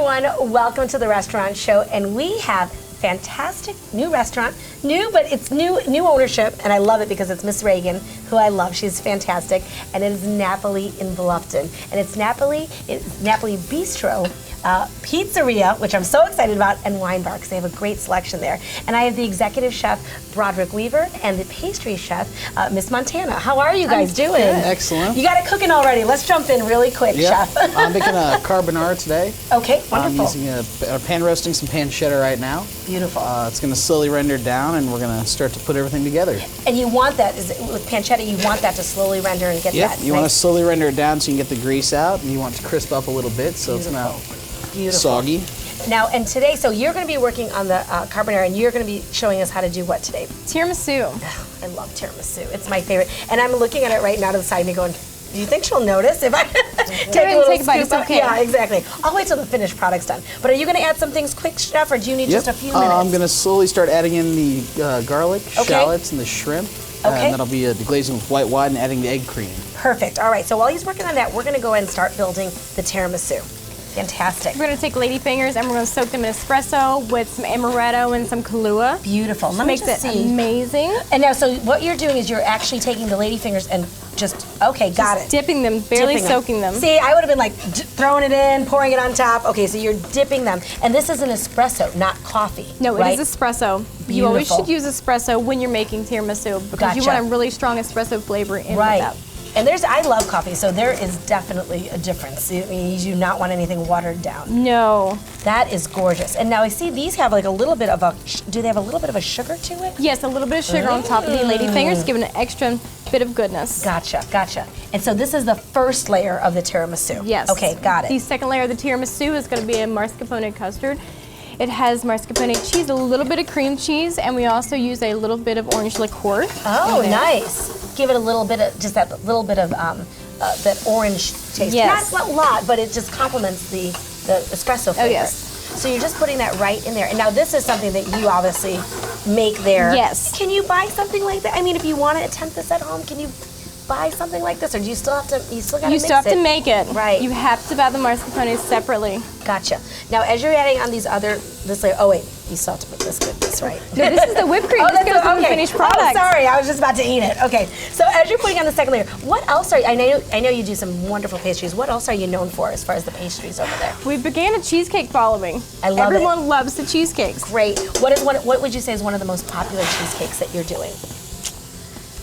everyone, welcome to the restaurant show, and we have fantastic new restaurant, new, but it's new ownership, and I love it because it's Miss Reagan, who I love. She's fantastic, and it is Napoli in Bluffton, and it's Napoli Bistro, Pizzeria, which I'm so excited about, and wine bar, because they have a great selection there. And I have the executive chef, Broderick Weaver, and the pastry chef, Miss Montana. How are you guys doing? Good. Excellent. You got it cooking already. Let's jump in really quick, chef. I'm making a carbonara today. Okay, wonderful. I'm using pan roasting some pancetta right now. Beautiful. It's going to slowly render down, and we're going to start to put everything together. And you want that, with pancetta, you want that to slowly render and get that. You want to slowly render it down so you can get the grease out, and you want it to crisp up a little bit so it's not soggy. Now, and today, so you're going to be working on the carbonara, and you're going to be showing us how to do what today? Tiramisu. Oh, I love tiramisu. It's my favorite. And I'm looking at it right now to the side of me going, do you think she'll notice if I take a little scoop out? Okay. Yeah, exactly. I'll wait till the finished product's done. But are you going to add some things quick, chef, or do you need just a few minutes? I'm going to slowly start adding in the garlic, shallots, and the shrimp. And then I'll be deglazing with white wine and adding the egg cream. Perfect. All right, so while he's working on that, we're going to go ahead and start building the tiramisu. Fantastic. We're going to take lady fingers and we're going to soak them in espresso with some amaretto and some Kahlua. Beautiful. Let me just see. Amazing. And now, so what you're doing is you're actually taking the lady fingers and just, got it. Dipping them, barely soaking them. See, I would have been like throwing it in, pouring it on top. Okay, so you're dipping them. And this is an espresso, not coffee. No, right? it is espresso. Beautiful. You always should use espresso when you're making tiramisu because you want a really strong espresso flavor in with that. And I love coffee, so there is definitely a difference. I mean, you do not want anything watered down. No. That is gorgeous. And now I see these have like a little bit of do they have a little bit of a sugar to it? Yes, a little bit of sugar on top of the lady fingers, giving an extra bit of goodness. Gotcha, gotcha. And so this is the first layer of the tiramisu. Yes. Okay, got it. The second layer of the tiramisu is going to be a mascarpone custard. It has mascarpone cheese, a little bit of cream cheese, and we also use a little bit of orange liqueur. Oh, nice. Give it a little bit of, just that little bit of that orange taste. Yes. Not a lot, but it just complements the espresso flavor. Oh, yes. So you're just putting that right in there. And now this is something that you obviously make there. Yes. Can you buy something like that? I mean, if you want to attempt this at home, can you buy something like this, or do you still have to? You still got to mix it. You still have to make it. Right. You have to buy the mascarpone separately. Gotcha. Now, as you're adding on these this layer, oh wait, you still have to put this right. No, this is the whipped cream. This goes on the finished product. Oh, sorry, I was just about to eat it. Okay, so as you're putting on the second layer, what else are you? I know you do some wonderful pastries. What else are you known for as far as the pastries over there? We began a cheesecake following. I love it. Everyone loves the cheesecakes. Great. What would you say is one of the most popular cheesecakes that you're doing?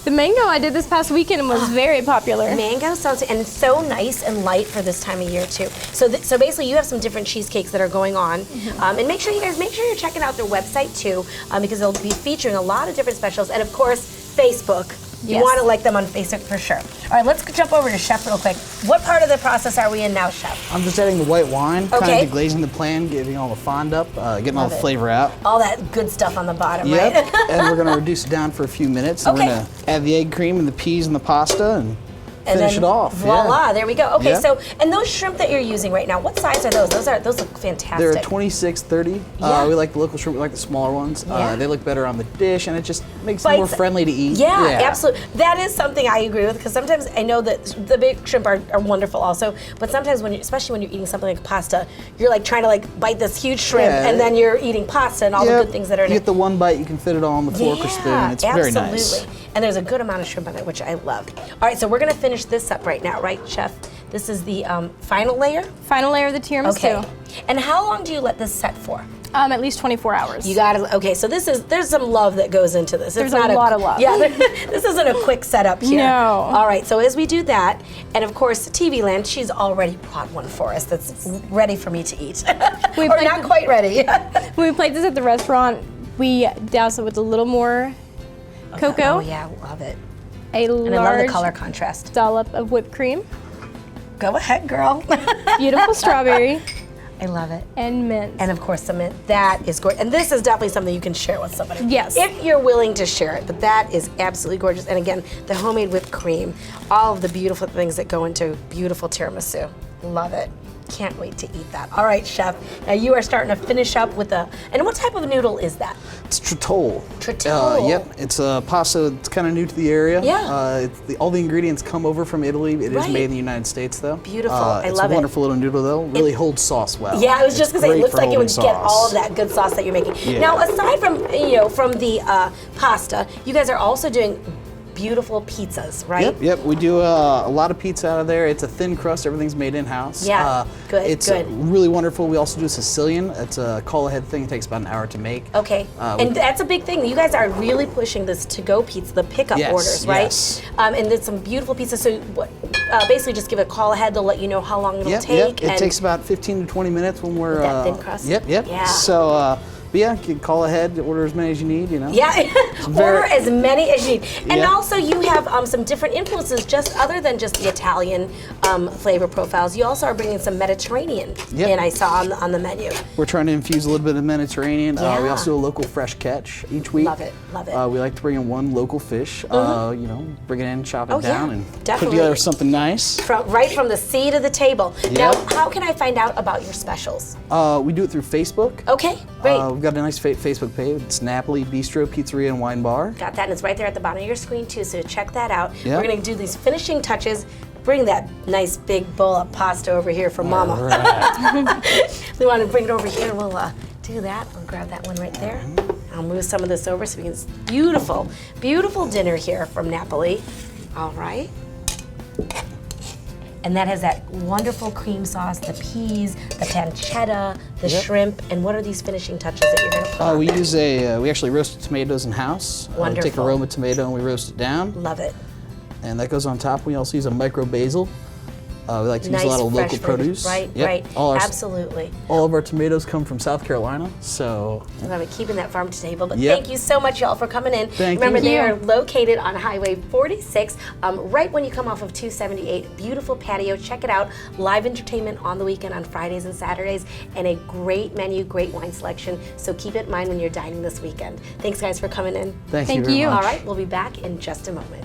The mango I did this past weekend was very popular. Mango sounds, and it's so nice and light for this time of year too. So basically you have some different cheesecakes that are going on. And make sure you're checking out their website too, because they'll be featuring a lot of different specials. And of course, Facebook. You want to like them on Facebook for sure. All right, let's jump over to Chef real quick. What part of the process are we in now, Chef? I'm just adding the white wine, kind of deglazing the pan, getting all the fond up, getting all the flavor out. All that good stuff on the bottom, right? And we're going to reduce it down for a few minutes. And we're going to add the egg cream and the peas and the pasta and finish it off. Voila, there we go. Okay, so, and those shrimp that you're using right now, what size are those? Those look fantastic. They're 26, 30. We like the local shrimp, we like the smaller ones. They look better on the dish, and it just makes them more friendly to eat. Yeah, absolutely. That is something I agree with, because sometimes I know that the big shrimp are wonderful also, but sometimes especially when you're eating something like pasta, you're like trying to like bite this huge shrimp, and then you're eating pasta and all the good things that are in it. You get the one bite, you can fit it all on the fork or spoon. It's very nice. And there's a good amount of shrimp on it, which I love. All right, so we're gonna finish this up right now, right, Chef? This is the final layer? Final layer of the tiramisu. Okay. And how long do you let this set for? At least 24 hours. You got it. Okay, so there's some love that goes into this. There's not a lot of love. Yeah, this isn't a quick setup here. No. All right, so as we do that, and of course, TV Land, she's already brought one for us that's ready for me to eat. Or not quite ready. When we played this at the restaurant, we doused it with a little more cocoa. Oh yeah, love it. And I love the color contrast. Dollop of whipped cream. Go ahead, girl. Beautiful strawberry. I love it. And mint. And of course the mint. That is gorgeous. And this is definitely something you can share with somebody. Yes. If you're willing to share it. But that is absolutely gorgeous. And again, the homemade whipped cream, all of the beautiful things that go into beautiful tiramisu. Love it. can't wait to eat that. All right, chef. Now you are starting to finish up with and what type of noodle is that? It's trottole. Trottole. Yep, it's a pasta that's kind of new to the area. Yeah. All the ingredients come over from Italy. It is Right. made in the United States, though. Beautiful. I love it. It's a wonderful little noodle, though. Really holds sauce well. Yeah, I was just gonna say, it great looks for like it would holding get all of sauce. that good sauce that you're making. Yeah. Now, aside from from the pasta, you guys are also doing beautiful pizzas, right? Yep. We do a lot of pizza out of there. It's a thin crust. Everything's made in-house. Yeah, good, It's good. really wonderful. We also do Sicilian. It's a call-ahead thing. It takes about an hour to make. Okay, and that's a big thing. You guys are really pushing this to-go pizza, the pickup Yes, orders, right? yes. And there's some beautiful pizzas. So basically just give a call ahead. They'll let you know how long it'll take. It takes about 15 to 20 minutes when we're... that thin crust? Yep. Yeah. So, but yeah, you can call ahead, order as many as you need, Yeah, order as many as you need. And Yeah. also you have some different influences, just other than just the Italian flavor profiles. You also are bringing some Mediterranean in, I saw on the menu. We're trying to infuse a little bit of Mediterranean. We Yeah. also do a local fresh catch each week. Love it, love it. We like to bring in one local fish, bring it in, chop it Oh, yeah, down, and definitely. put together something nice. Right from the sea to the table. Yep. Now, how can I find out about your specials? We do it through Facebook. Okay, great. We've got a nice Facebook page. It's Napoli Bistro, Pizzeria, and Wine Bar. Got that, and it's right there at the bottom of your screen too, so check that out. Yep. We're gonna do these finishing touches. Bring that nice big bowl of pasta over here for Mama. We want to bring it over here. We'll do that. I'll grab that one right there. I'll move some of this over so we can. Beautiful, beautiful dinner here from Napoli. All right. And that has that wonderful cream sauce, the peas, the pancetta, the shrimp, and what are these finishing touches that you're going to put on We there? use we actually roast tomatoes in house. We take a Wonderful. Roma tomato and we roast it down, Love it. and that goes on top. We also use a micro basil. We like to use Nice a lot of fresh local fruit. produce. Right, Yep. right. All Absolutely. of our tomatoes come from South Carolina, so I'm going to be keeping that farm to table. But Yep. thank you so much, y'all, for coming in. Thank Remember, you. they are located on Highway 46, right when you come off of 278. Beautiful patio. Check it out. Live entertainment on the weekend on Fridays and Saturdays, and a great menu, great wine selection. So keep it in mind when you're dining this weekend. Thanks, guys, for coming in. thank you Thank very you. much. All right, we'll be back in just a moment.